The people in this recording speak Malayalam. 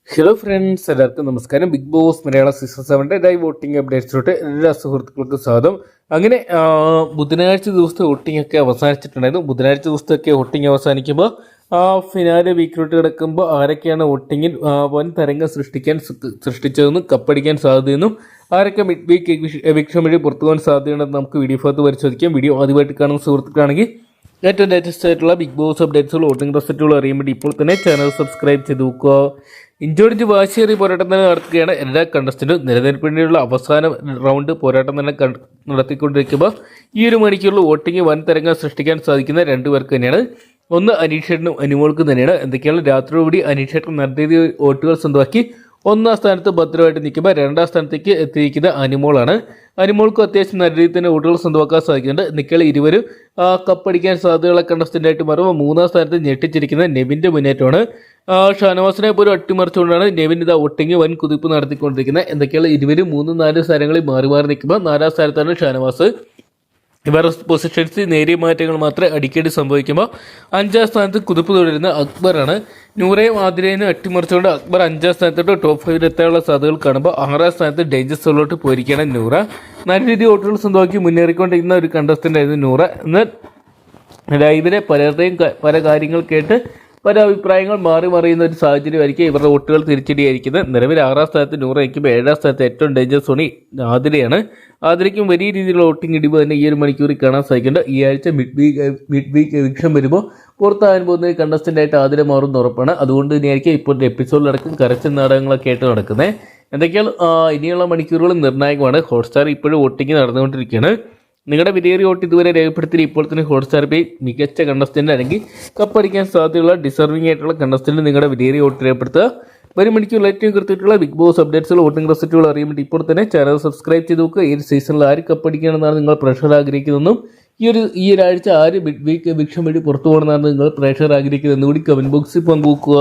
ഹലോ ഫ്രണ്ട്സ്, എല്ലാവർക്കും നമസ്കാരം. ബിഗ് ബോസ് മലയാള സീസൺ 7 ലൈവ് വോട്ടിംഗ് അപ്ഡേറ്റ്സിലോട്ട് എല്ലാ സുഹൃത്തുക്കൾക്കും സ്വാഗതം. അങ്ങനെ ബുധനാഴ്ച ദിവസത്തെ വോട്ടിംഗ് ഒക്കെ അവസാനിച്ചിട്ടുണ്ടായിരുന്നു. ബുധനാഴ്ച ദിവസത്തൊക്കെ വോട്ടിംഗ് അവസാനിക്കുമ്പോൾ ഫിനാലെ വീക്കിലോട്ട് കിടക്കുമ്പോൾ ആരൊക്കെയാണ് വോട്ടിങ്ങിൽ വൻ തരംഗം സൃഷ്ടിച്ചതെന്നും കപ്പടിക്കാൻ സാധ്യതയെന്നും ആരൊക്കെ മിഡ് വീക്ക് എവിക്ഷൻ വഴി പുറത്തു പോകാൻ സാധ്യതയുണ്ടെന്ന് നമുക്ക് വീഡിയോ ഭാഗത്ത് പരിശോധിക്കാം. വീഡിയോ ആദ്യമായിട്ട് കാണുന്ന സുഹൃത്തുക്കളാണെങ്കിൽ ഏറ്റവും ലേറ്റസ്റ്റ് ആയിട്ടുള്ള ബിഗ് ബോസ് അപ്ഡേറ്റ്സുകൾ വോട്ടിംഗ് റിസൾട്ടുകൾ അറിയാൻ വേണ്ടി ഇപ്പോൾ തന്നെ ചാനൽ സബ്സ്ക്രൈബ് ചെയ്ത് നോക്കുക. ഇഞ്ചോടിഞ്ച് വാശിയേറിയ പോരാട്ടം തന്നെ നടത്തുകയാണ് എല്ലാ കണ്ടസ്റ്റന്റും. നിലനിൽപ്പിനുള്ള അവസാന റൗണ്ട് പോരാട്ടം തന്നെ നടത്തിക്കൊണ്ടിരിക്കുമ്പോൾ ഈ ഒരു മണിക്കൂറിൽ വോട്ടിംഗ് വൻ തരംഗം സൃഷ്ടിക്കാൻ സാധിക്കുന്ന രണ്ടുപേർക്ക് തന്നെയാണ്. ഒന്ന് അനീഷേട്ടനും അനുമോൾക്കും തന്നെയാണ്. എന്തൊക്കെയാണ് രാത്രിയോടുകൂടി അനീഷേട്ടൻ നല്ല രീതിയിൽ വോട്ടുകൾ സ്വന്തമാക്കി ഒന്നാം സ്ഥാനത്ത് ഭദ്രമായിട്ട് നിൽക്കുമ്പോൾ രണ്ടാം സ്ഥാനത്തേക്ക് എത്തിയിരിക്കുന്ന അനുമോളാണ്. അനുമോൾക്കും അത്യാവശ്യം നല്ല രീതിയിൽ തന്നെ വോട്ടുകൾ സ്വന്തമാക്കാൻ സാധിക്കുന്നുണ്ട്. നിക്കൾ ഇരുവരും കപ്പടിക്കാൻ സാധ്യതയുള്ള കണ്ടസ്റ്റൻ്റായിട്ട് മാറുമ്പോൾ മൂന്നാം സ്ഥാനത്ത് ഞെട്ടിച്ചിരിക്കുന്ന നെവിൻ്റെ മുന്നേറ്റമാണ്. ഷാനവാസിനെ പോലും അട്ടിമറിച്ചുകൊണ്ടാണ് നെവിൻ ഇതാ വോട്ടിംഗ് വൻ കുതിപ്പ് നടത്തിക്കൊണ്ടിരിക്കുന്നത്. എന്തൊക്കെയാണ് ഇരുവരും 3-4 സ്ഥാനങ്ങളിൽ മാറി മാറി നിൽക്കുമ്പോൾ 4ാം സ്ഥാനത്താണ് ഷാനവാസ്. ഇവർ പൊസിഷൻസിൽ നേരിയ മാറ്റങ്ങൾ മാത്രമേ അടിക്കടി സംഭവിക്കുമ്പോൾ 5ാം സ്ഥാനത്ത് കുതിപ്പ് തുടരുന്ന അക്ബറാണ്. നൂറയും ആതിരേനും അട്ടിമറിച്ചുകൊണ്ട് അക്ബർ 5ാം സ്ഥാനത്തോട്ട് ടോപ്പ് 5 എത്താനുള്ള സാധ്യതകൾ കാണുമ്പോൾ 6ാം സ്ഥാനത്ത് ഡേഞ്ചർ സോണിലോട്ട് പോയിരിക്കുകയാണ് നൂറ. നല്ല രീതിയിൽ വോട്ടുകൾ സ്വന്തമാക്കി മുന്നേറിക്കൊണ്ടിരിക്കുന്ന ഒരു കണ്ടസ്റ്റൻ്റ് ആയിരുന്നു നൂറ. എന്നാൽ ലൈവിലെ പലരുടെയും പല കാര്യങ്ങൾ കേട്ട് പല അഭിപ്രായങ്ങൾ മാറി മറിയുന്ന ഒരു സാഹചര്യമായിരിക്കും ഇവരുടെ വോട്ടുകൾ തിരിച്ചടിയായിരിക്കുന്നത്. നിലവിൽ 6ാം സ്ഥാനത്ത് നൂറ നിൽക്കുമ്പോൾ 7ാം സ്ഥാനത്ത് ഏറ്റവും ഡേഞ്ചർ സോണി ആതിരയാണ്. ആതിരയ്ക്കും വലിയ രീതിയിലുള്ള വോട്ടിംഗ് ഇടിവ് തന്നെ ഈ ഒരു മണിക്കൂറിൽ കാണാൻ സാധിക്കുന്നുണ്ട്. ഈ ആഴ്ച മിഡ് വീക്ക് എവിക്ഷൻ വരുമ്പോൾ പുറത്താകാൻ പോകുന്ന കണ്ടസ്റ്റൻ്റായിട്ട് ആതിര മാറുന്ന ഉറപ്പാണ്. അതുകൊണ്ട് തന്നെയായിരിക്കും ഇപ്പോൾ എപ്പിസോഡിലടക്കം കരച്ചിൽ നാടകങ്ങളൊക്കെ ആയിട്ട് നടക്കുന്നത്. എന്തൊക്കെയാണ് ഇനിയുള്ള മണിക്കൂറുകൾ നിർണായകമാണ്. ഹോട്ട്സ്റ്റാർ ഇപ്പോഴും വോട്ടിംഗ് നടന്നുകൊണ്ടിരിക്കുകയാണ്. നിങ്ങളുടെ വിലയേറിയ വോട്ട് ഇതുവരെ രേഖപ്പെടുത്തി ഇപ്പോൾ തന്നെ ഹോട്ട്സ്റ്റാർ പേ മികച്ച കണ്ടസ്റ്റൻ്റ് അല്ലെങ്കിൽ കപ്പടിക്കാൻ സാധ്യതയുള്ള ഡിസർവിംഗ് ആയിട്ടുള്ള കണ്ടസ്റ്റൻ്റ് നിങ്ങളുടെ വിലയേറിയ വോട്ട് രേഖപ്പെടുത്തുക. വരും മണിക്കൂറിൽ ഏറ്റവും കൃത്യമായിട്ടുള്ള ബിഗ് ബോസ് അപ്ഡേറ്റ്സുകൾ വോട്ടിംഗ് റിസൾട്ടുകൾ അറിയാൻ വേണ്ടി ഇപ്പോൾ തന്നെ ചാനൽ സബ്സ്ക്രൈബ് ചെയ്ത് നോക്കുക. ഈ സീസണിൽ ആര് കപ്പടിക്കണമെന്നാണ് നിങ്ങൾ പ്രേക്ഷകർ ആഗ്രഹിക്കുന്നതെന്നും ഈ ഒരാഴ്ച ആര് മിഡ് വീക്ക് എവിക്ഷൻ വഴി പുറത്തു പോകണമെന്നാണ് നിങ്ങൾ പ്രേക്ഷകർ ആഗ്രഹിക്കുന്നതെന്നും കൂടി കമൻറ്റ് ബോക്സിൽ പങ്കുവെക്കുക.